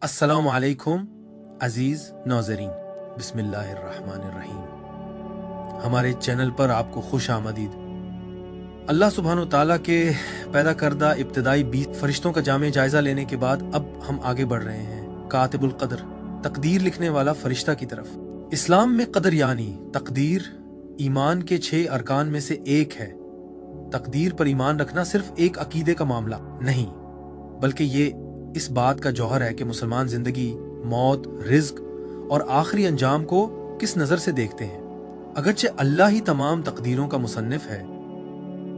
अस्सलामु अलैकुम अजीज नाज़रीन, बिस्मिल्लाहिर्रहमानिर्रहीम। हमारे चैनल पर आपको खुश आमदीद। अल्लाह सुब्हानो ताला के पैदा करदा इब्तिदाई 20 फरिश्तों का जामे जायजा लेने के बाद अब हम आगे बढ़ रहे हैं कातिबुल क़द्र, तकदीर लिखने वाला फरिश्ता की तरफ। इस्लाम में क़द्र यानी तकदीर ईमान के 6 अरकान में से एक है। तकदीर पर ईमान रखना सिर्फ एक अकीदे का मामला नहीं, बल्कि ये इस बात का जौहर है कि मुसलमान जिंदगी, मौत, रिज्क और आखिरी अंजाम को किस नजर से देखते हैं। अगरचे अल्लाह ही तमाम तकदीरों का मुसन्निफ है,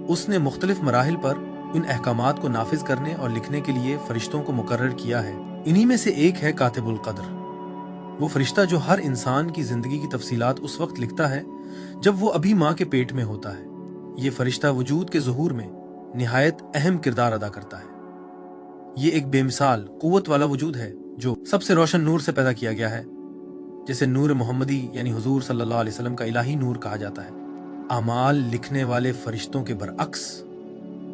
उसने मुख्तलिफ मराहिल पर इन अहकामात को नाफिज करने और लिखने के लिए फरिश्तों को मुकर्रर किया है। इन्हीं में से एक है कातिबुल क़द्र, वो फरिश्ता जो हर इंसान की जिंदगी की तफसीलात उस वक्त लिखता है जब वो अभी माँ के पेट में होता है। ये फरिश्ता वजूद के ज़ुहूर में निहायत अहम किरदार अदा करता है। ये एक बेमिसाल कुव्वत वाला वजूद है जो सबसे रोशन नूर से पैदा किया गया है, जिसे नूर मोहम्मदी यानी हुजूर सल्लल्लाहु अलैहि वसल्लम का इलाही नूर कहा जाता है। अमाल लिखने वाले फरिश्तों के बरअक्स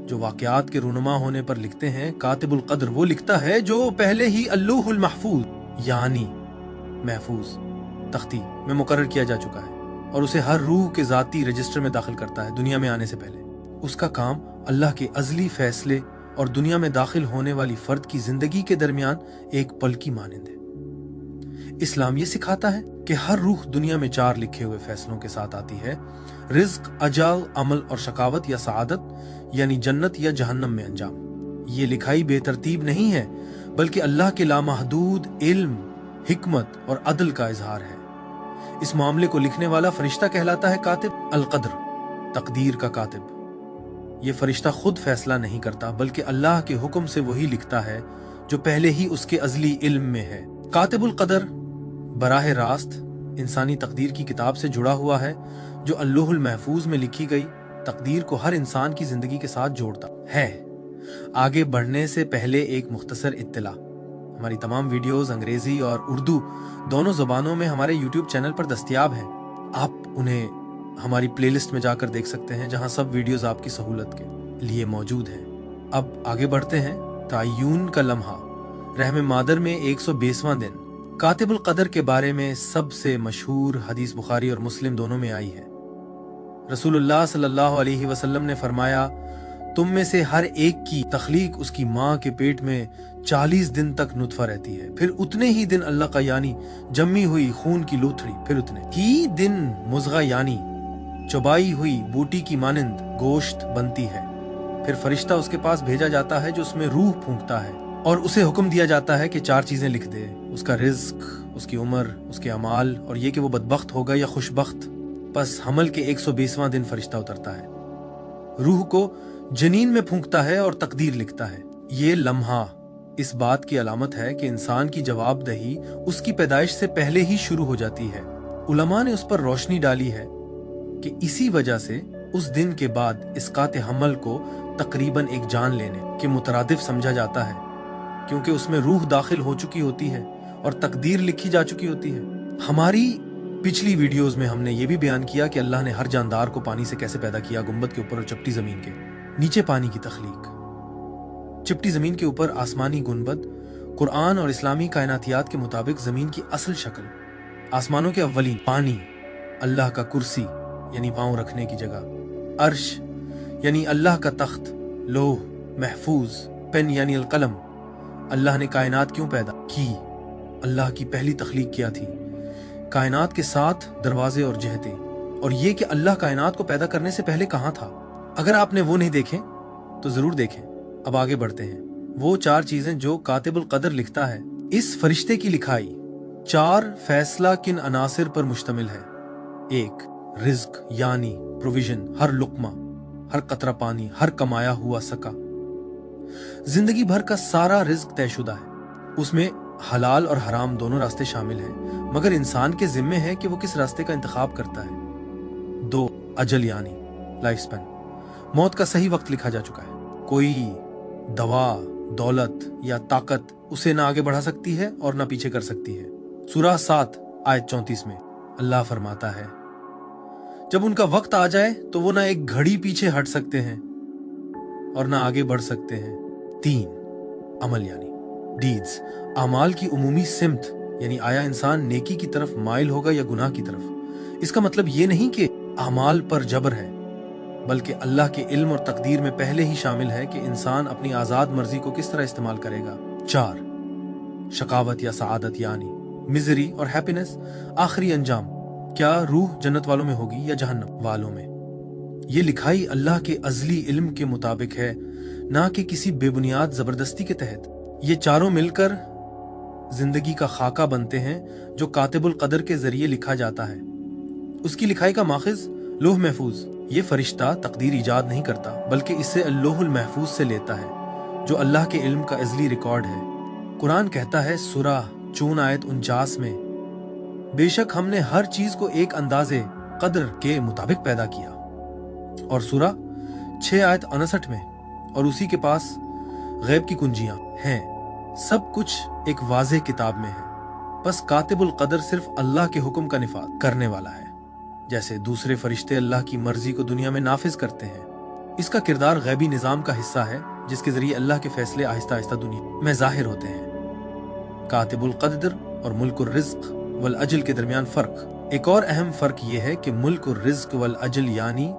जो वाक़यात के रूनुमा होने पर लिखते हैं, कातिबुल क़द्र वो लिखता है जो पहले ही अल्लौहुल महफूज यानी महफूज तख्ती में मुकर्रर किया जा चुका है और उसे हर रूह के ज़ाती रजिस्टर में दाखिल करता है दुनिया में आने से पहले। उसका काम अल्लाह के अज़ली फैसले और दुनिया में दाखिल होने वाली फर्द की जिंदगी के दरमियान एक पल की मानिंद है। इस्लाम ये सिखाता है कि हर रूह दुनिया में 4 लिखे हुए फैसलों के साथ आती है, रिज्क, अजल, अमल और शकावत या सआदत यानी जन्नत या जहन्नम में अंजाम। ये लिखाई बेतरतीब नहीं है, बल्कि अल्लाह के लामहदूद इल्म, हिकमत और अदल का इजहार है। इस मामले को लिखने वाला फरिश्ता कहलाता है कातिब अल क़द्र, तकदीर का कातिब। ये फरिश्ता खुद फैसला नहीं करता, बल्कि अल्लाह के हुक्म से वही लिखता है जो पहले ही उसके अज़ली इल्म में है। कातिबुल क़द्र बराह रास्त इंसानी तकदीर की किताब से जुड़ा हुआ है, जो अल्लाहुल महफूज में लिखी गई तकदीर को हर इंसान की जिंदगी के साथ जोड़ता है। आगे बढ़ने से पहले एक मुख्तसर इत्तला, हमारी तमाम वीडियोस अंग्रेजी और उर्दू दोनों ज़बानों में हमारे यूट्यूब चैनल पर दस्तयाब हैं। आप उन्हें हमारी प्लेलिस्ट में जाकर देख सकते हैं, जहां सब वीडियोस आपकी सहूलत के लिए मौजूद हैं। अब आगे बढ़ते हैं। ताय्यून का लम्हा, रहम मादर में 120वां दिन। कातिबुल क़द्र के बारे में सबसे मशहूर हदीस बुखारी और मुस्लिम दोनों में आई है। रसूलुल्लाह सल्लल्लाहु अलैहि वसल्लम ने फरमाया, तुम में से हर एक की तख्लीक उसकी माँ के पेट में 40 दिन तक नुतफा रहती है, फिर उतने ही दिन अल्लाह का यानी जमी हुई खून की लूथड़ी, फिर उतने ही दिन मुज़ग़ा यानी चबाई हुई बूटी की मानिंद गोश्त बनती है। फिर फरिश्ता उसके पास भेजा जाता है जो उसमें रूह फूंकता है और उसे हुक्म दिया जाता है कि 4 चीजें लिख दे, उसका रिज्क, उसकी उम्र, उसके अमाल और ये कि वो बदबख्त होगा या खुशबख्त। बस हमल के 120वां दिन फरिश्ता उतरता है, रूह को जनीन में फूंकता है और तकदीर लिखता है। ये लम्हा इस बात की अलामत है कि इंसान की जवाबदही उसकी पैदाइश से पहले ही शुरू हो जाती है। उलमा ने उस पर रोशनी डाली है कि इसी वजह से उस दिन के बाद इसकात हमल को तकरीबन एक जान लेने के मुतरादिफ समझा जाता है, क्योंकि उसमें रूह दाखिल हो चुकी होती है और तकदीर लिखी जा चुकी होती है। हमारी पिछली वीडियोस में हमने ये भी बयान किया कि अल्लाह ने हर जानदार को पानी से कैसे पैदा किया, गुंबद के ऊपर और चपटी जमीन के नीचे पानी की तख्लीक। चिपटी जमीन के ऊपर आसमानी गुंबद कुरान और इस्लामी कायनातियात के मुताबिक जमीन की असल शक्ल, आसमानों के अव्वलीन पानी, अल्लाह का कुर्सी यानी पांव रखने की जगह, अर्श यानी अल्लाह का तख्त, लोह महफूज, पेन यानी अलकलम। अल्लाह ने कायनात क्यों पैदा की? अल्लाह की पहली तख्लीक क्या थी? कायनात के 7 दरवाजे और जहते, और ये कि अल्लाह कायनात को पैदा करने से पहले कहाँ था। अगर आपने वो नहीं देखे तो जरूर देखें। अब आगे बढ़ते हैं। वो 4 चीजें जो कातिबुल क़द्र लिखता है। इस फरिश्ते की लिखाई 4 फैसला किन अनासिर पर मुश्तमिल है। 1 रिज्क यानी प्रोविजन, हर लुक्मा, हर कतरा पानी, हर कमाया हुआ सका। जिंदगी भर का सारा रिज्क तयशुदा है, उसमें हलाल और हराम दोनों रास्ते शामिल हैं, मगर इंसान के जिम्मे है कि वो किस रास्ते का इंतखाब करता है। 2 अजल यानी लाइफ स्पैन, मौत का सही वक्त लिखा जा चुका है। कोई दवा, दौलत या ताकत उसे ना आगे बढ़ा सकती है और ना पीछे कर सकती है। सूरह 7 आयत 34 में अल्लाह फरमाता है, जब उनका वक्त आ जाए तो वो ना एक घड़ी पीछे हट सकते हैं और ना आगे बढ़ सकते हैं। 3 अमल यानी डीड्स, अमाल की उमूमी सिमत, यानी आया इंसान नेकी की तरफ माइल होगा या गुनाह की तरफ। इसका मतलब ये नहीं कि अमाल पर जबर है, बल्कि अल्लाह के इल्म और तकदीर में पहले ही शामिल है कि इंसान अपनी आज़ाद मर्जी को किस तरह इस्तेमाल करेगा। 4, शकावत या सआदत यानी मिजरी और हैप्पीनेस, आखिरी अंजाम, क्या रूह जन्नत वालों में होगी या जहन्नम वालों में। ये लिखाई अल्लाह के अज़ली इल्म के मुताबिक है, ना कि किसी बेबुनियाद जबरदस्ती के तहत। ये चारों मिलकर जिंदगी का खाका बनते हैं जो कातिबुल कदर के जरिए लिखा जाता है। उसकी लिखाई का माखिज लोह महफूज। ये फरिश्ता तकदीर ईजाद नहीं करता, बल्कि इसे अल्लाहुल महफूज से लेता है, जो अल्लाह के इल्म का अज़ली रिकॉर्ड है। कुरान कहता है सूरा 4 आयत 49 में, बेशक हमने हर चीज को एक अंदाजे कदर के मुताबिक पैदा किया। और सूरा 6 आयत 59 में, और उसी के पास गैब की कुंजियां हैं, सब कुछ एक वाज़ेह किताब में है। बस कातिबुल कदर सिर्फ अल्लाह के हुक्म का निफाज करने वाला है, जैसे दूसरे फरिश्ते अल्लाह की मर्जी को दुनिया में नाफिज करते हैं। इसका किरदार गैबी निजाम का हिस्सा है, जिसके जरिए अल्लाह के फैसले आहिस्ता आहिस्ता दुनिया में जाहिर होते हैं। कातिबुल कदर और मुल्कुर रिज़्क वल अजल के दरमियान फर्क। एक और अहम फर्क यह है कि मुल्कुर रिज़्क वल अजल यानी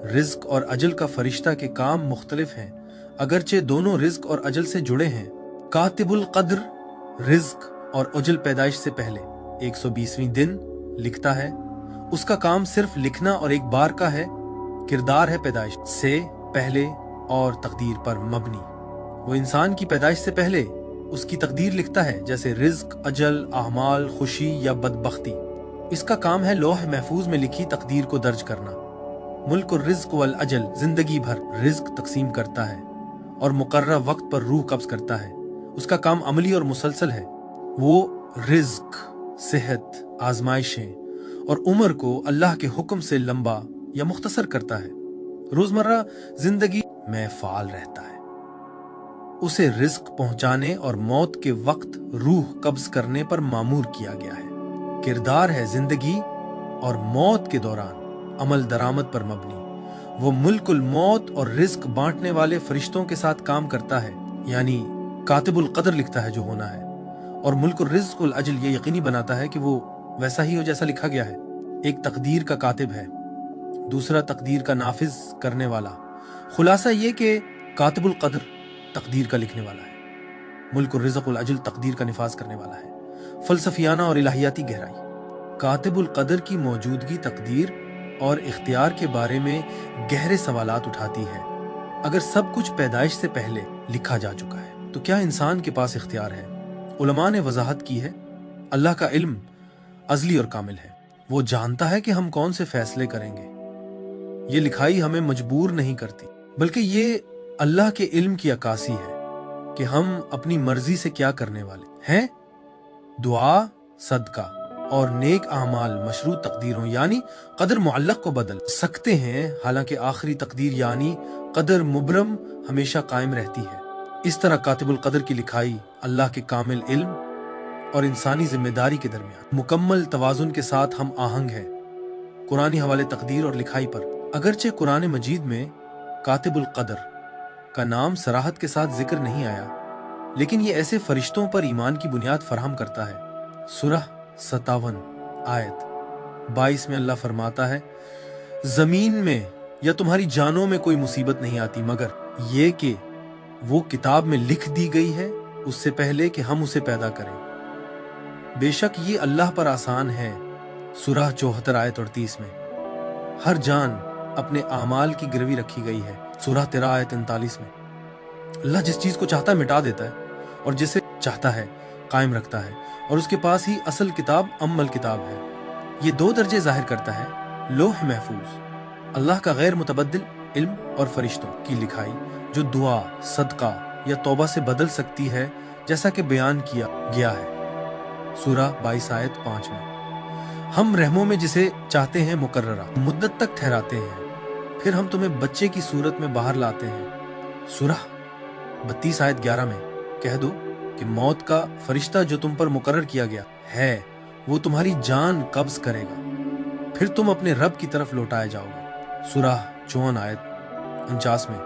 रिज़्क और अजल का फरिश्ता के काम मुख्तलिफ हैं, अगरचे दोनों रिज़्क और अजल से जुड़े हैं। कातिबुल कदर रिज़्क और अजल पैदाइश से पहले 120वें दिन लिखता है। उसका काम सिर्फ लिखना और एक बार का है। किरदार है पैदाइश से पहले और तकदीर पर मबनी। वो इंसान की पैदाइश से पहले उसकी तकदीर लिखता है, जैसे रिज़्क, अजल, अहमाल, खुशी या बदबख्ती। इसका काम है लौह महफूज में लिखी तकदीर को दर्ज करना। मुल्क और रिज़्क वल अजल जिंदगी भर रिज़्क तकसीम करता है और मुकर्रर वक्त पर रूह कब्ज करता है। उसका काम अमली और मुसलसल है। वो रिज़्क, सेहत, आजमाइशें और उम्र को अल्लाह के हुक्म से लंबा या मुख्तसर करता है। रोजमर्रा जिंदगी में फाल रहता है। उसे रिज़्क पहुंचाने और मौत के वक्त रूह कब्ज करने पर मामूर किया गया है। किरदार है जिंदगी और मौत के दौरान अमल दरामद पर मबनी। वो मुल्कुल मौत और रिज़्क बांटने वाले फरिश्तों के साथ काम करता है, यानी कातिबुल कदर लिखता है जो होना है, और मुल्कुल रिज़्क वल अजल ये यकीनी बनाता है कि वो वैसा ही हो जैसा लिखा गया है। एक तकदीर का कातिब है, दूसरा तकदीर का नाफिज करने वाला। खुलासा ये कि कातिबुल कदर तकदीर का लिखने वाला है, मुल्कुल रिज़्क वल अजल तकदीर का निफाज करने वाला है। फलसफियाना और इलाहियाती गहराई। कातिबुल कदर की मौजूदगी तकदीर और इख्तियार के बारे में गहरे सवालात उठाती है। अगर सब कुछ पैदाइश से पहले लिखा जा चुका है, तो क्या इंसान के पास इख्तियार है? उलमा ने वजाहत की है, अल्लाह का इल्म अज़ली और कामिल है। वो जानता है कि हम कौन से फैसले करेंगे। ये लिखाई हमें मजबूर नहीं करती, बल्कि ये अल्लाह के इल्म की अक्कासी है कि हम अपनी मर्जी से क्या करने वाले हैं। दुआ, सदका और नेक आमाल मशरूत तकदीरों यानी कदर मुअल्लक को बदल सकते हैं, हालांकि आखिरी तकदीर यानी कदर मुबरम हमेशा कायम रहती है। इस तरह कातिबुल कदर की लिखाई अल्लाह के कामिल इल्म और इंसानी जिम्मेदारी के दरमियान मुकम्मल तवाजुन के साथ हम आहंग है। कुरानी हवाले तकदीर और लिखाई पर। अगरचे कुरान मजीद में कातिबुल कदर का नाम सराहत के साथ जिक्र नहीं आया, लेकिन ये ऐसे फरिश्तों पर ईमान की बुनियाद फराहम करता है। सूरह 57 आयत 22 में अल्लाह फरमाता है, जमीन में या तुम्हारी जानों में कोई मुसीबत नहीं आती मगर ये कि वो किताब में लिख दी गई है उससे पहले कि हम उसे पैदा करें। बेशक ये अल्लाह पर आसान है। सूरह 74 आयत 38 में हर जान अपने आमाल की गिरवी रखी गई है। सूरह 13 आयत 39 में अल्लाह जिस चीज को चाहता है मिटा देता है और जिसे चाहता है कायम रखता है, और उसके पास ही असल किताब अम्मल किताब है। ये दो दर्जे जाहिर करता है, लोह महफूज अल्लाह का गैर मुतबद्दिल इल्म और फरिश्तों की लिखाई जो दुआ, सदका या तौबा से बदल सकती है, जैसा कि बयान किया गया है सूरह 22 आयत 5 में। हम रहमों में जिसे चाहते हैं मुकर्ररा मुद्दत तक ठहराते हैं, फिर हम तुम्हें बच्चे की सूरत में बाहर लाते हैं। सूरह 32 आयत 11 में कह दो कि मौत का फरिश्ता जो तुम पर मुकर्रर किया गया है वो तुम्हारी जान कब्ज करेगा, फिर तुम अपने रब की तरफ लौटाए जाओगे। सूरह 54 आयत 49 में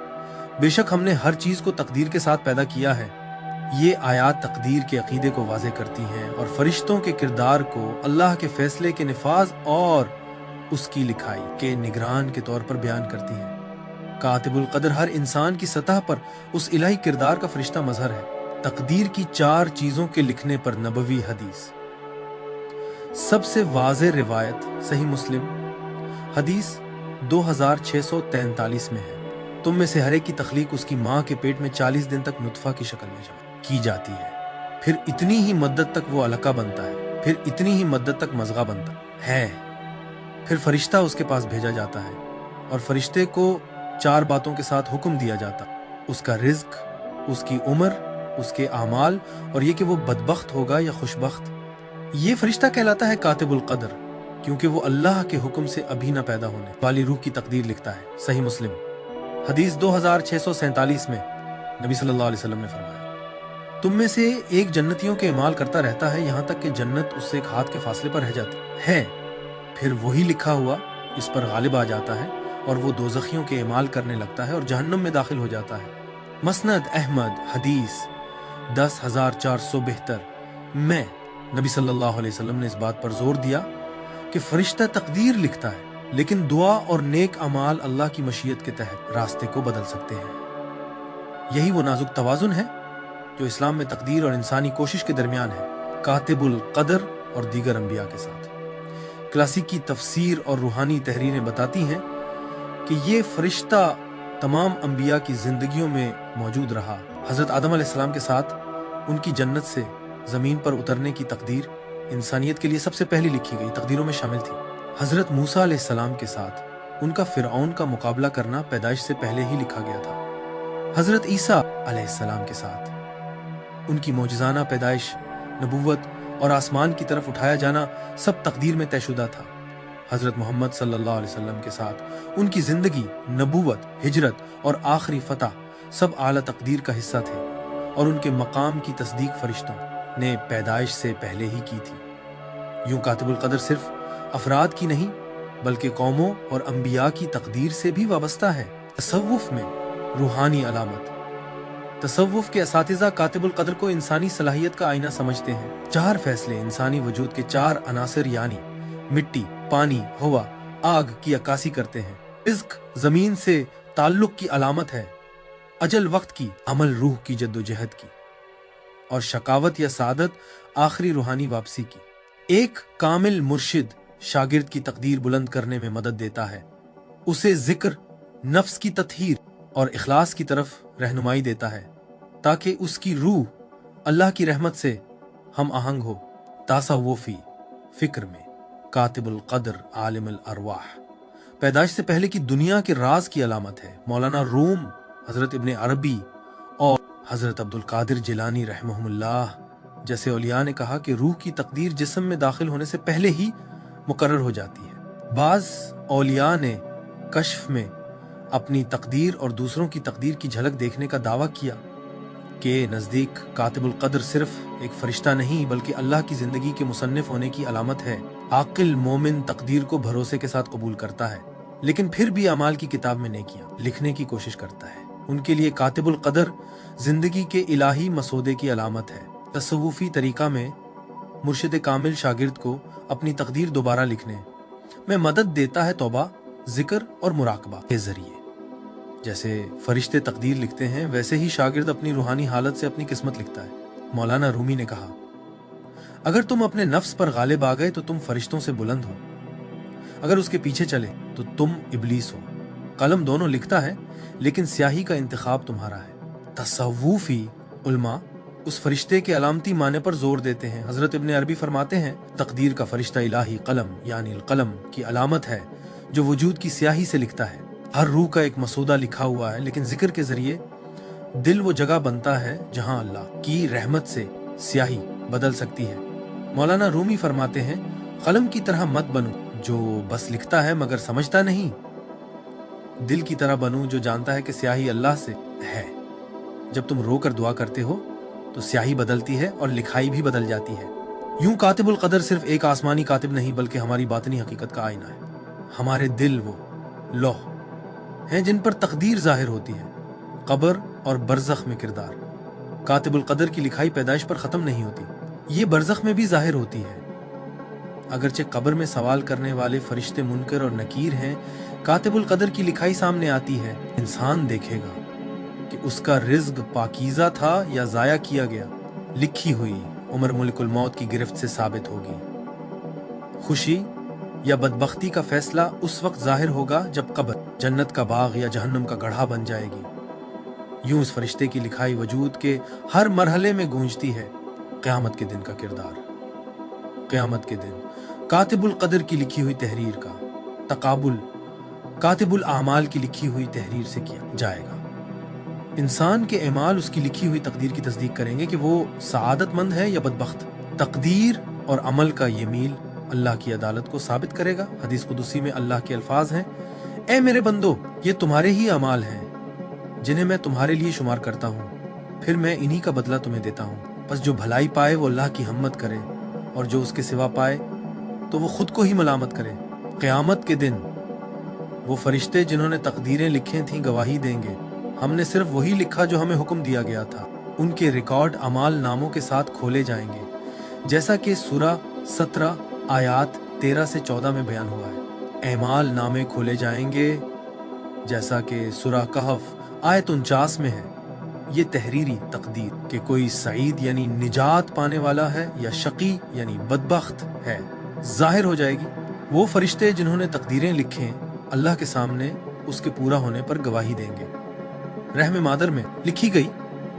बेशक हमने हर चीज को तकदीर के साथ पैदा किया है, یہ آیات تقدیر کے عقیدے کو واضح کرتی ہیں اور فرشتوں کے کردار کو اللہ کے فیصلے کے نفاذ اور اس کی لکھائی کے نگران کے طور پر بیان کرتی ہیں۔ کاتب القدر ہر انسان کی سطح پر اس الہی کردار کا فرشتہ مظہر ہے۔ تقدیر کی 4 چیزوں کے لکھنے پر نبوی حدیث۔ سب سے واضح روایت صحیح مسلم حدیث 2643 میں ہے، تم میں سے ہر ایک کی تخلیق اس کی ماں کے پیٹ میں 40 دن تک نطفہ کی شکل میں کی جاتی ہے، پھر اتنی ہی مدت تک وہ علقہ بنتا ہے، پھر اتنی ہی مدت تک مضغہ بنتا ہے، پھر فرشتہ اس کے پاس بھیجا جاتا ہے اور فرشتے کو 4 باتوں کے ساتھ حکم دیا جاتا، اس کا رزق، اس کی عمر، اس کے اعمال اور یہ کہ وہ بدبخت ہوگا یا خوشبخت۔ یہ فرشتہ کہلاتا ہے کاتب القدر، کیونکہ وہ اللہ کے حکم سے ابھی نہ پیدا ہونے والی روح کی تقدیر لکھتا ہے۔ صحیح مسلم حدیث 2647 میں نبی صلی اللہ علیہ وسلم نے فرمایا، تم میں سے ایک جنتیوں کے اعمال کرتا رہتا ہے یہاں تک کہ جنت اس سے ایک ہاتھ کے فاصلے پر رہ جاتی ہے، پھر وہی لکھا ہوا اس پر غالب آ جاتا ہے اور وہ دوزخیوں کے اعمال کرنے لگتا ہے اور جہنم میں داخل ہو جاتا ہے۔ مسند احمد حدیث 10472 میں نبی صلی اللہ علیہ وسلم نے اس بات پر زور دیا کہ فرشتہ تقدیر لکھتا ہے، لیکن دعا اور نیک اعمال اللہ کی مشیت کے تحت راستے کو بدل سکتے ہیں۔ یہی وہ نازک توازن ہے جو اسلام میں تقدیر اور انسانی کوشش کے درمیان ہے، کاتب القدر اور دیگر انبیاء کے ساتھ۔ کلاسیکی تفسیر اور روحانی تحریریں بتاتی ہیں کہ یہ فرشتہ تمام انبیاء کی زندگیوں میں موجود رہا۔ حضرت آدم علیہ السلام کے ساتھ ان کی جنت سے زمین پر اترنے کی تقدیر انسانیت کے لیے سب سے پہلی لکھی گئی تقدیروں میں شامل تھی۔ حضرت موسیٰ علیہ السلام کے ساتھ ان کا فرعون کا مقابلہ کرنا پیدائش سے پہلے ہی لکھا گیا تھا۔ حضرت عیسیٰ علیہ السلام کے ساتھ ان کی معجزانہ پیدائش، نبوت اور آسمان کی طرف اٹھایا جانا سب تقدیر میں طے شدہ تھا۔ حضرت محمد صلی اللہ علیہ وسلم کے ساتھ ان کی زندگی، نبوت، ہجرت اور آخری فتح سب اعلیٰ تقدیر کا حصہ تھے اور ان کے مقام کی تصدیق فرشتوں نے پیدائش سے پہلے ہی کی تھی۔ یوں کاتب القدر صرف افراد کی نہیں بلکہ قوموں اور انبیاء کی تقدیر سے بھی وابستہ ہے۔ تصوف میں روحانی علامت۔ تصوف کے اساتذہ کاتب القدر کو انسانی صلاحیت کا آئینہ سمجھتے ہیں۔ 4 فیصلے انسانی وجود کے 4 عناصر یعنی مٹی، پانی، ہوا، آگ کی عکاسی کرتے ہیں۔ رزق زمین سے تعلق کی علامت ہے، اجل وقت کی، عمل روح کی جد و جہد کی، اور شقاوت یا سعادت آخری روحانی واپسی کی۔ ایک کامل مرشد شاگرد کی تقدیر بلند کرنے میں مدد دیتا ہے، اسے ذکر، نفس کی تطہیر اور اخلاص کی طرف رہنمائی دیتا ہے تاکہ اس کی روح اللہ کی رحمت سے ہم آہنگ ہو۔ تصوفی فکر میں کاتب القدر عالم الارواح پیدائش سے پہلے کی دنیا کے راز کی علامت ہے۔ مولانا روم، حضرت ابن عربی اور حضرت عبد القادر جیلانی رحمہم اللہ جیسے اولیاء نے کہا کہ روح کی تقدیر جسم میں داخل ہونے سے پہلے ہی مقرر ہو جاتی ہے۔ بعض اولیاء نے کشف میں اپنی تقدیر اور دوسروں کی تقدیر کی جھلک دیکھنے کا دعویٰ کیا کہ نزدیک کاتب القدر صرف ایک فرشتہ نہیں بلکہ اللہ کی زندگی کے مصنف ہونے کی علامت ہے۔ عاقل مومن تقدیر کو بھروسے کے ساتھ قبول کرتا ہے، لیکن پھر بھی اعمال کی کتاب میں نیکیاں لکھنے کی کوشش کرتا ہے۔ ان کے لیے کاتب القدر زندگی کے الہی مسودے کی علامت ہے۔ تصوفی طریقہ میں مرشد کامل شاگرد کو اپنی تقدیر دوبارہ لکھنے میں مدد دیتا ہے توبہ، ذکر اور مراقبہ کے ذریعے۔ جیسے فرشتے تقدیر لکھتے ہیں ویسے ہی شاگرد اپنی روحانی حالت سے اپنی قسمت لکھتا ہے۔ مولانا رومی نے کہا، اگر تم اپنے نفس پر غالب آ گئے تو تم فرشتوں سے بلند ہو، اگر اس کے پیچھے چلے تو تم ابلیس ہو۔ قلم دونوں لکھتا ہے لیکن سیاہی کا انتخاب تمہارا ہے۔ تصوفی علماء اس فرشتے کے علامتی معنی پر زور دیتے ہیں۔ حضرت ابن عربی فرماتے ہیں، تقدیر کا فرشتہ الہی قلم یعنی القلم کی علامت ہے جو وجود کی سیاہی سے لکھتا ہے۔ ہر روح کا ایک مسودہ لکھا ہوا ہے، لیکن ذکر کے ذریعے دل وہ جگہ بنتا ہے جہاں اللہ کی رحمت سے سیاہی بدل سکتی ہے۔ مولانا رومی فرماتے ہیں، قلم کی طرح مت بنو جو بس لکھتا ہے مگر سمجھتا نہیں، دل کی طرح بنو جو جانتا ہے کہ سیاہی اللہ سے ہے۔ جب تم رو کر دعا کرتے ہو تو سیاہی بدلتی ہے اور لکھائی بھی بدل جاتی ہے۔ یوں کاتب القدر صرف ایک آسمانی کاتب نہیں بلکہ ہماری باطنی حقیقت کا آئینہ ہے۔ ہمارے دل وہ لوح ہیں جن پر تقدیر ظاہر ہوتی ہے، قبر اور برزخ میں کردار، कातिबुल कदर की लिखाई पैदाइश पर ख़त्म नहीं होती, ये बरज़ख में भी ज़ाहिर होती है। अगरचे कब्र में सवाल करने वाले फरिश्ते मुनकर और नकीर हैं, कातिबुल कदर की लिखाई सामने आती है। इंसान देखेगा कि उसका रिज़्क पाकीज़ा था या ज़ाया किया गया। लिखी हुई उम्र मुल्कुल मौत की गिरफ्त से साबित होगी। खुशी या बदबख्ती का फैसला उस वक्त जाहिर होगा जब कब्र जन्नत का बाग या जहन्नम का गढ़ा बन जाएगी। यूं इस फरिश्ते की लिखाई वजूद के हर मरहले में गूंजती है। क़यामत के दिन का किरदार। क़यामत के दिन कातिबुल कदर की लिखी हुई तहरीर का तकाबुल कातिबुल आमाल की लिखी हुई तहरीर से किया जाएगा। इंसान के अमाल उसकी लिखी हुई तकदीर की तस्दीक करेंगे कि वो सआदतमंद है या बदबख्त। तकदीर और अमल का ये मील अल्लाह की अदालत को साबित करेगा। हदीस कुदसी में अल्लाह के अल्फाज हैं, ए मेरे बंदो, ये तुम्हारे ही अमाल हैं जिन्हें मैं तुम्हारे लिए शुमार करता हूँ, फिर मैं इन्हीं का बदला तुम्हें देता हूँ। बस जो भलाई पाए वो अल्लाह की हम्मत करे, और जो उसके सिवा पाए तो वो खुद को ही मलामत करे। क़यामत के दिन वो फरिश्ते जिन्होंने तकदीरें लिखी थीं गवाही देंगे, हमने सिर्फ वही लिखा जो हमें हुक्म दिया गया था। उनके रिकॉर्ड अमाल नामों के साथ खोले जाएंगे, जैसा कि सूरा 17 आयात 13 से 14 में बयान हुआ है। अमाल नामे खोले जाएंगे जैसा कि सूरा कहफ आयत 49 में है। ये तहरीरी तकदीर कि कोई सईद यानी निजात पाने वाला है या शकी यानी बदबख्त है जाहिर हो जाएगी। वो फरिश्ते जिन्होंने तकदीरें लिखें अल्लाह के सामने उसके पूरा होने पर गवाही देंगे। रहम मादर में लिखी गई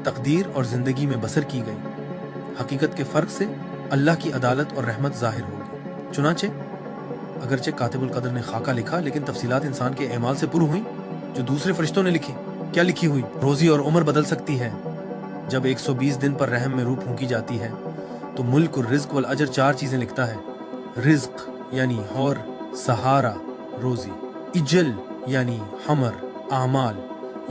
तकदीर और जिंदगी में बसर की गई हकीकत के फर्क से अल्लाह की अदालत और रहमत जाहिर होगी। चुनाचे अगरचे कातिबुल कदर ने खाका लिखा, लेकिन तफसीलात इंसान के अमाल से पुर हुई जो दूसरे फरिश्तों ने लिखी। क्या लिखी हुई? रोजी और उम्र बदल सकती है। जब 120 दिन पर रहम में रूह फूंकी जाती है तो मुल्क और रिज्क वल अजर 4 चीजें लिखता है। रिज्क यानी हौर, सहारा रोजी, इजल यानी हमर, आमाल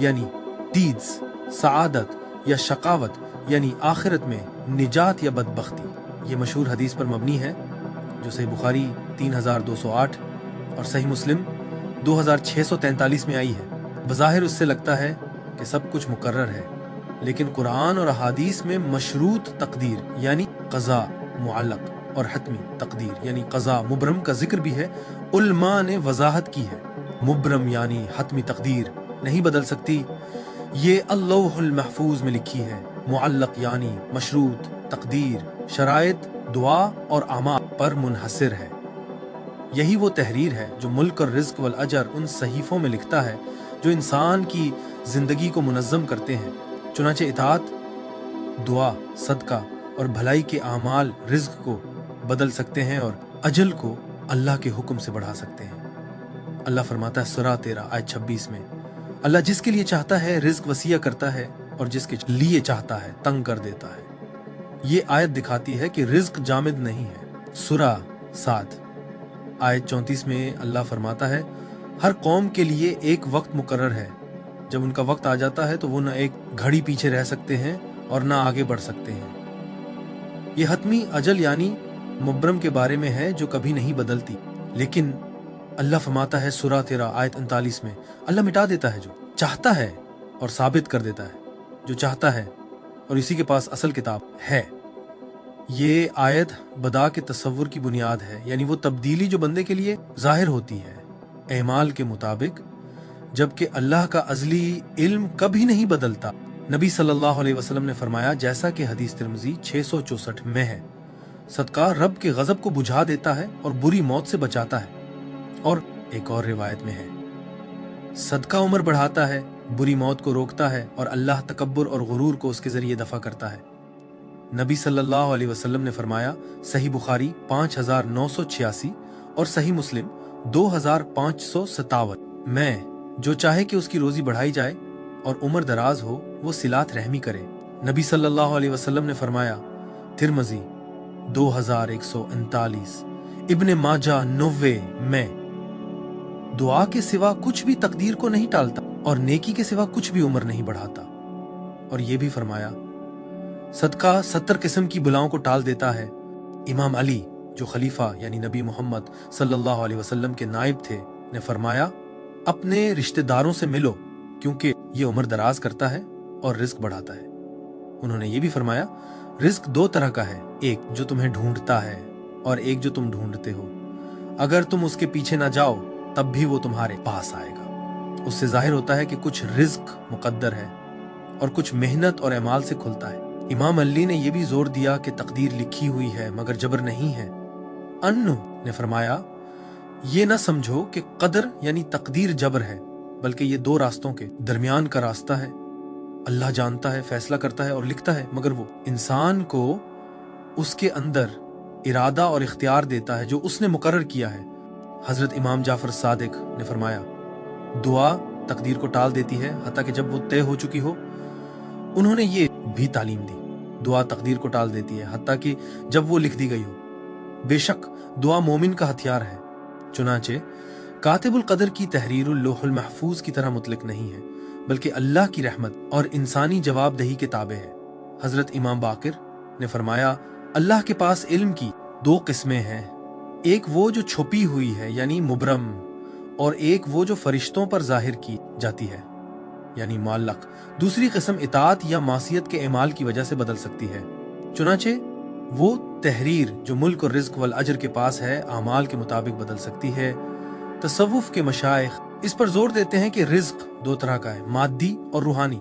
यानी डीड्स, सआदत या शकावत यानी आखिरत में निजात या बदबख्ती। ये मशहूर हदीस पर मबनी है जो सही बुखारी 3208 और सही मुस्लिम 2643 में आई है। बज़ाहिर उससे लगता है कि सब कुछ मुकर्रर है, लेकिन कुरान और अहादीस में मशरूत तकदीर यानी क़ज़ा मुअल्लक़ और हतमी तकदीर यानी क़ज़ा मुबरम का जिक्र भी है। उलमा ने वजाहत की है, मुबरम यानी हतमी तकदीर नहीं बदल सकती, ये अल्लाहुल महफूज में लिखी है। मुअल्लक़ यानी मशरूत तकदीर शराइत, दुआ और अमाल पर मुनहसर है। यही वो तहरीर है जो मुल्क और रिज्क वल अजर उन सहीफों में लिखता है जो इंसान की जिंदगी को मुनज़्ज़म करते हैं। चुनाचे इताअत, दुआ, सदका और भलाई के आमाल रिज्क को बदल सकते हैं और अजल को अल्लाह के हुक्म से बढ़ा सकते हैं। अल्लाह फरमाता है सूरा 13 आयत 26 में, अल्लाह जिसके लिए चाहता है रिज्क वसीया करता है और जिसके लिए चाहता है तंग कर देता है। ये आयत दिखाती है कि रिज्क जामिद नहीं है। सूरा 7 आयत 34 में अल्लाह फरमाता है, हर कौम के लिए एक वक्त मुकर्रर है, जब उनका वक्त आ जाता है तो वो न एक घड़ी पीछे रह सकते हैं और न आगे बढ़ सकते हैं। ये हतमी अजल यानी मुबरम के बारे में है जो कभी नहीं बदलती, लेकिन अल्लाह फरमाता है सूरा 13 आयत 39 में, अल्लाह मिटा देता है जो चाहता है और साबित कर देता है जो चाहता है, और इसी के पास असल किताब है। ये आयत बदा के तसव्वुर की बुनियाद है, यानी वो तब्दीली जो बंदे के लिए जाहिर होती है एमाल के मुताबिक, जबकि अल्लाह का अज़ली इल्म कभी नहीं बदलता। नबी सल्लल्लाहु अलैहि वसल्लम ने फरमाया, जैसा कि हदीस तिर्मिज़ी 664 में है, सदका रब के गज़ब को बुझा देता है और बुरी मौत से बचाता है। और एक और रिवायत में है, सदका उम्र बढ़ाता है, बुरी मौत को रोकता है और अल्लाह तकब्बुर और गुरूर को उसके जरिए दफा करता है। नबी सल्लल्लाहु अलैहि वसल्लम ने फरमाया, सही बुखारी 5986 और सही मुस्लिम 2557 में, जो चाहे कि उसकी रोजी बढ़ाई जाए और उम्र दराज हो वो सिलात रहमी करे। नबी सल्लल्लाहु अलैहि वसल्लम ने फरमाया, तिर्मिज़ी 2139, इब्ने माजा 90 में, दुआ के सिवा कुछ भी तकदीर को नहीं टालता और नेकी के सिवा कुछ भी उम्र नहीं बढ़ाता। और ये भी फरमाया, सदका 70 किस्म की बुलाओं को टाल देता है। इमाम अली जो खलीफा यानी नबी मोहम्मद सल्लल्लाहु अलैहि वसल्लम के नाइब थे ने फरमाया, अपने रिश्तेदारों से मिलो क्योंकि ये उम्र दराज करता है और रिस्क बढ़ाता है। उन्होंने ये भी फरमाया, रिस्क दो तरह का है, एक जो तुम्हें ढूंढता है और एक जो तुम ढूंढते हो। अगर तुम उसके पीछे ना जाओ तब भी वो तुम्हारे पास आएगा। उससे जाहिर होता है कि कुछ रिस्क मुकद्दर है और कुछ मेहनत और अमाल से खुलता है। इमाम अली ने यह भी जोर दिया कि तकदीर लिखी हुई है मगर जबर नहीं है। अन्नु ने फरमाया, ये ना समझो कि कदर यानी तकदीर जबर है, बल्कि ये दो रास्तों के दरमियान का रास्ता है। अल्लाह जानता है, फैसला करता है और लिखता है, मगर वो इंसान को उसके अंदर इरादा और इख्तियार देता है जो उसने मुकर्रर किया है। हजरत इमाम जाफर सादिक ने फरमाया, दुआ तकदीर को टाल देती है हत्ता कि जब वो तय हो चुकी हो। उन्होंने ये भी तालीम दी, दुआ तकदीर को टाल देती है हत्ता कि जब वो लिख दी गई हो। बेशक दुआ मोमिन का हथियार है, चुनाचे कातिबुल कदर की तहरीरुल लोहुल महफूज की तरह मुतलक नहीं है, बल्कि अल्लाह की रहमत और इंसानी जवाबदही के ताबे है। हजरत इमाम बाकिर ने फरमाया, अल्लाह के पास इल्म की दो किस्में हैं, एक वो जो छुपी हुई है यानी मुबरम, और एक वो जो फरिश्तों पर जाहिर की जाती है यानी मुअल्लक। दूसरी किस्म इताअत या मासियत के एमाल की वजह से बदल सकती है। चुनाचे वो तहरीर जो मुल्क और रिज्क वल अजर के पास है, आमाल के मुताबिक बदल सकती है। तसव्वुफ के मशाइख इस पर जोर देते हैं कि रिज्क दो तरह का है, मादी और रूहानी।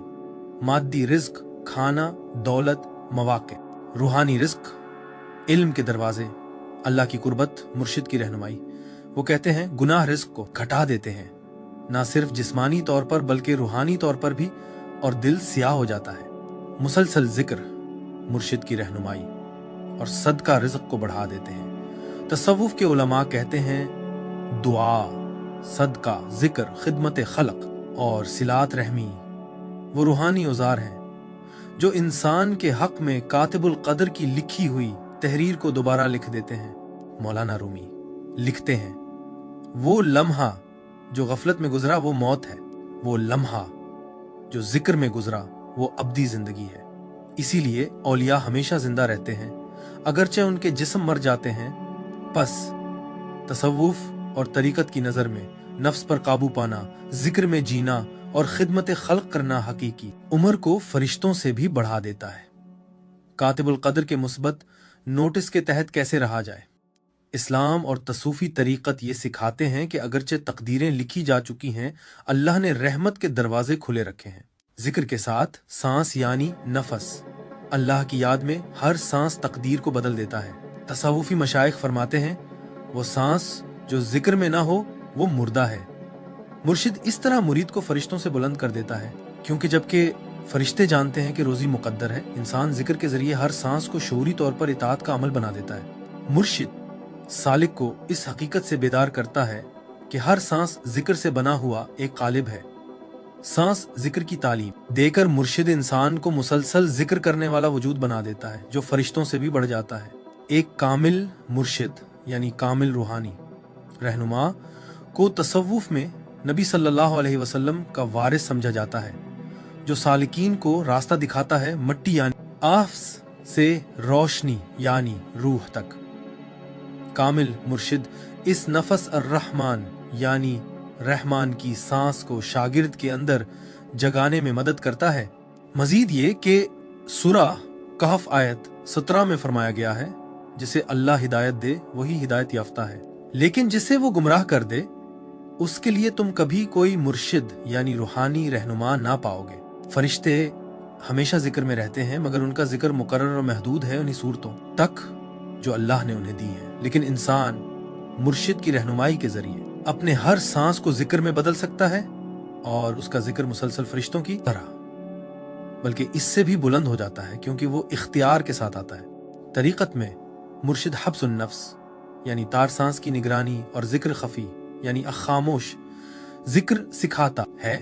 मादी रिज्क खाना, दौलत, मवाक़े। रूहानी रिज्क इल्म के दरवाजे, अल्लाह की कुर्बत, मुर्शिद की रहनुमाई। वो कहते हैं गुनाह रिज्क को घटा देते हैं, ना सिर्फ जिस्मानी तौर पर बल्कि रूहानी तौर पर भी, और दिल सियाह हो जाता है। मुसलसल जिक्र मुर्शिद की रहनुमाई और सदका रिज्क को बढ़ा देते हैं। तसव्वुफ के उलमा कहते हैं दुआ, सदका, जिक्र, खिदमत खलक और सिलात रहमी वो रूहानी औजार हैं जो इंसान के हक में कातिबुल कदर की लिखी हुई तहरीर को दोबारा लिख देते हैं। मौलाना रूमी लिखते हैं, वो लम्हा जो गफलत में गुजरा वो मौत है, वो लम्हा जो जिक्र में गुजरा वो अब्दी जिंदगी है। इसीलिए औलिया हमेशा जिंदा रहते हैं अगरचे उनके जिस्म मर जाते हैं। बस तसव्वुफ और तरीकत की नजर में नफ्स पर काबू पाना, जिक्र में जीना और खिदमत खल्क करना हकीकी उम्र को फरिश्तों से भी बढ़ा देता है। कातिबुल कदर के मुस्बत नोटिस के तहत कैसे रहा जाए। इस्लाम और तसूफी तरीक़त ये सिखाते हैं कि अगरचे तकदीरें लिखी जा चुकी हैं, अल्लाह ने रहमत के दरवाजे खुले रखे हैं। जिक्र के साथ सांस यानी नफस, अल्लाह की याद में हर सांस तकदीर को बदल देता है। तसव्वुफी मशाइख फरमाते हैं, वो सांस जो जिक्र में ना हो वो मुर्दा है। मुर्शिद इस तरह मुरीद को फरिश्तों से बुलंद कर देता है, क्योंकि जबकि फरिश्ते जानते हैं कि रोजी मुकद्दर है, इंसान जिक्र के जरिए हर सांस को शऊरी तौर पर इताअत का अमल बना देता है। मुर्शिद सालिक को इस हकीकत से बेदार करता है कि हर सांस जिक्र से बना हुआ एक कालिब है। सांस जिक्र की तालीम देकर मुर्शिद इंसान को मुसलसल जिक्र करने वाला वजूद बना देता है जो फरिश्तों से भी बढ़ जाता है। एक कामिल मुर्शिद यानी कामिल रूहानी रहनुमा को तसव्वुफ में नबी सल्लल्लाहु अलैहि वसल्लम का वारिस समझा जाता है, जो सालिकीन को रास्ता दिखाता है मट्टी यानी आफ्स से रोशनी यानी रूह तक। कामिल मुर्शिद इस नफस अर्रहमान यानी रहमान की सांस को शागिर्द के अंदर जगाने में मदद करता है। मजीद ये कि सूरा कहफ आयत 17 में फरमाया गया है, जिसे अल्लाह हिदायत दे वही हिदायत याफ्ता है, लेकिन जिसे वो गुमराह कर दे उसके लिए तुम कभी कोई मुर्शिद यानी रूहानी रहनुमा ना पाओगे। फरिश्ते हमेशा जिक्र में रहते हैं, मगर उनका जिक्र मुकर्रर और महदूद है उन्हीं सूरतों तक जो अल्लाह ने उन्हें दी है। लेकिन इंसान मुर्शिद की रहनुमाई के जरिए अपने हर सांस को जिक्र में बदल सकता है, और उसका जिक्र मुसलसल फरिश्तों की तरह बल्कि इससे भी बुलंद हो जाता है, क्योंकि वो इख्तियार के साथ आता है। तरीकत में मुर्शिद हब्सुन नफ्स यानी तार सांस की निगरानी और जिक्र खफी यानी खामोश जिक्र सिखाता है।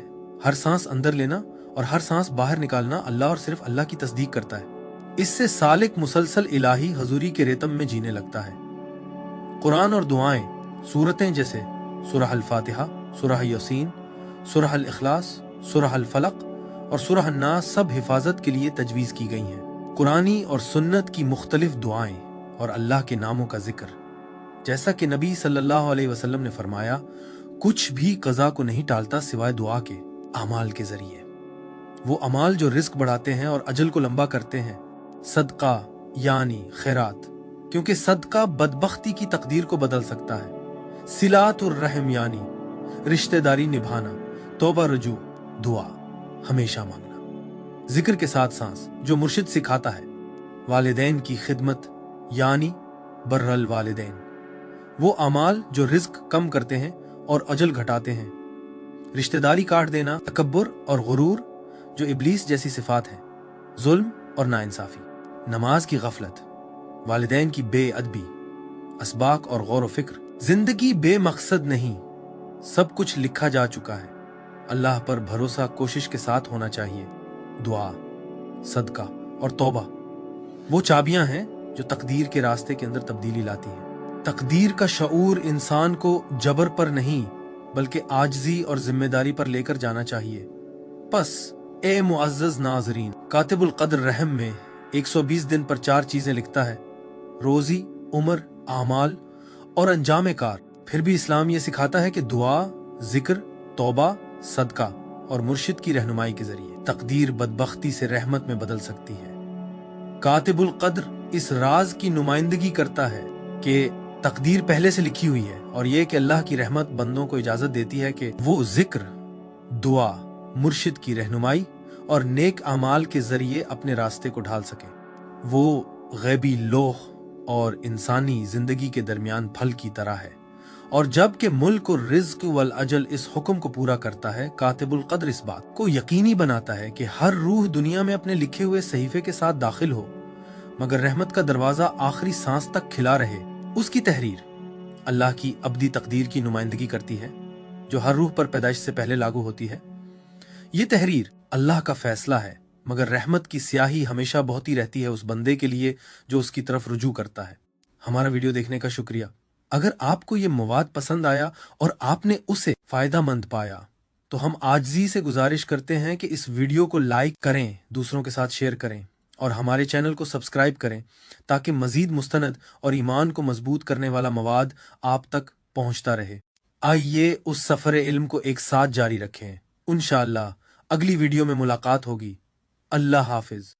हर सांस अंदर लेना और हर सांस बाहर निकालना अल्लाह और सिर्फ अल्लाह की तस्दीक करता है। इससे सालिक मुसलसल इलाही हजूरी के रेतम में जीने लगता है। कुरान और दुआएं, सूरतें जैसे सूरह अल-फातिहा, सूरह यासीन, सूरह अल-इखलास, सूरह अल-फलक और सूरह अन्नास सब हिफाजत के लिए तजवीज़ की गई हैं। कुरानी और सुन्नत की मुख्तलिफ दुआएं और अल्लाह के नामों का जिक्र, जैसा कि नबी सल्लल्लाहु अलैहि वसल्लम ने फरमाया, कुछ भी कज़ा को नहीं टालता सिवाय दुआ के, अमाल के जरिए। वो अमाल जो रिस्क बढ़ाते हैं और अजल को लंबा करते हैं। सदका यानी खैरात, क्योंकि सदका बदबख्ती की तकदीर को बदल सकता है। सिलातुर रहम यानी रिश्तेदारी निभाना। तौबा रुजू, दुआ हमेशा मांगना। जिक्र के साथ सांस जो मुर्शिद सिखाता है। वालिदैन की खिदमत यानी बर्रल वालिदैन, वो अमाल जो रिस्क कम करते हैं और अजल घटाते हैं। रिश्तेदारी काट देना, तकब्बुर और गुरूर जो इब्लीस जैसी सिफात है। जुल्म और नाइंसाफी, नमाज की गफलत, वालिदैन की बेअदबी, असबाक और गौर व फिक्र। जिंदगी बेमकसद नहीं, सब कुछ लिखा जा चुका है। अल्लाह पर भरोसा कोशिश के साथ होना चाहिए। दुआ, सदका और तौबा वो चाबियां हैं जो तकदीर के रास्ते के अंदर तब्दीली लाती हैं। तकदीर का शऊर इंसान को जबर पर नहीं बल्कि आजजी और जिम्मेदारी पर लेकर जाना चाहिए। बस ए मुअज़्ज़ज़ नाज़रीन, कातिबुल क़द्र रहम में 120 दिन पर 4 चीजें लिखता है: रोजी, उम्र, आमाल और अंजाम कार। फिर भी इस्लाम ये सिखाता है कि दुआ, जिक्र, तौबा, सदका और मुर्शिद की रहनुमाई के जरिए तकदीर बदबख्ती से रहमत में बदल सकती है। कातिबुल क़द्र इस राज की नुमाइंदगी करता है कि तकदीर पहले से लिखी हुई है और ये कि अल्लाह की रहमत बंदों को इजाजत देती है कि वो जिक्र, दुआ, मुर्शिद की रहनुमाई और नेक अमाल के जरिए अपने रास्ते को ढाल सके। वो गैबी लोह और इंसानी जिंदगी के दरमियान फल की तरह है। और जब के मुल्क और रिज्क वल अजल इस हुक्म को पूरा करता है, कातिबुल क़द्र इस बात को यकीनी बनाता है कि हर रूह दुनिया में अपने लिखे हुए सहीफे के साथ दाखिल हो, मगर रहमत का दरवाजा आखिरी सांस तक खिला रहे। उसकी तहरीर अल्लाह की अब्दी तकदीर की नुमाइंदगी करती है जो हर रूह पर पैदाइश से पहले लागू होती है। ये तहरीर अल्लाह का फैसला है, मगर रहमत की स्याही हमेशा बहती रहती है उस बंदे के लिए जो उसकी तरफ रुजू करता है। हमारा वीडियो देखने का शुक्रिया। अगर आपको ये मवाद पसंद आया और आपने उसे फायदामंद पाया तो हम आजिज़ी से गुजारिश करते हैं कि इस वीडियो को लाइक करें, दूसरों के साथ शेयर करें और हमारे चैनल को सब्सक्राइब करें ताकि मजीद मुस्तनद और ईमान को मजबूत करने वाला मवाद आप तक पहुंचता रहे। आइए उस सफर इल्म को एक साथ जारी रखें। इंशाअल्लाह अगली वीडियो में मुलाकात होगी। अल्लाह हाफिज।